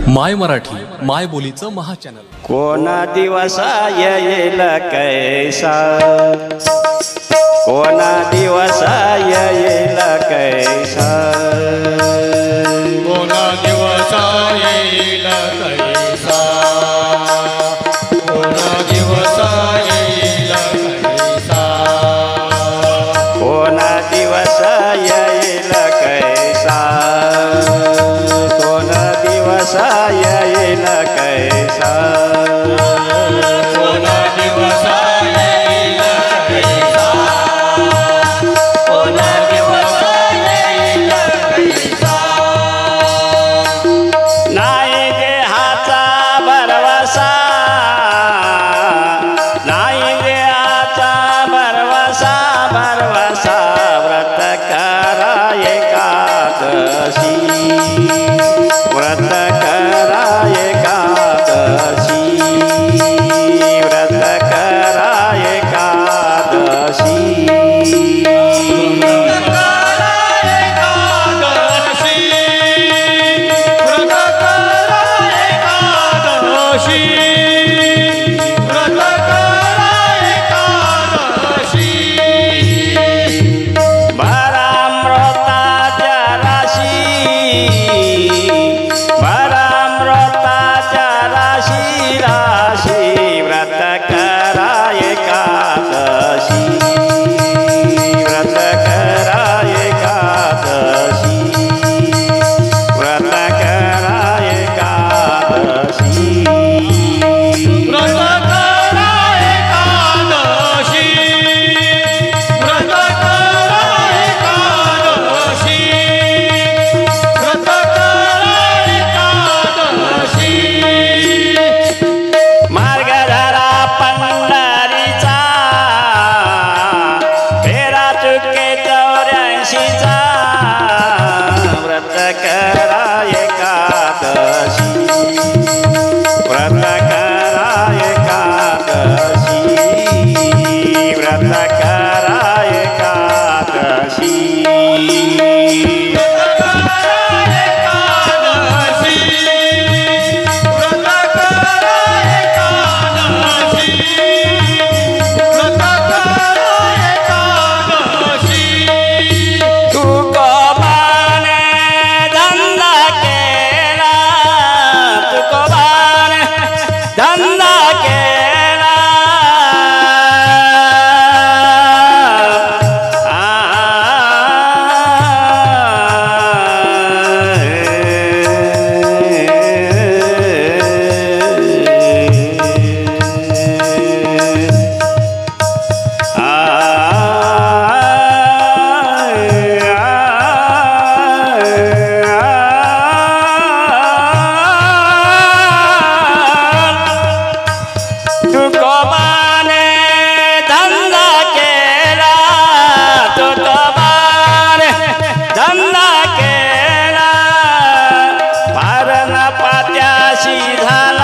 माय मराठी माय बोलीचं महाचॅनल. कोणा दिवसा येईल कैसा, कोणा दिवसा येईल कैसा, कोणा दिवसा येईल कैसा, कोणा दिवसा येईल कैसा, कोणा दिवसा येईल कैसा, कोणा दिवसा येईल कैसा, कोणा दिवसा येईल कैसा, कोणा दिवसा येईल कैसा. नाही देहाचा भरवसा, नाही देहाचा भरवसा, भरवसा व्रत करा एकादशी, व्रत करा एकादशी, व्रत करा एकादशी. व्रत करा एकादशी, व्रत करा एकादशी, व्रत करा एकादशी. धंदा केला पारण पात्याशी झाला.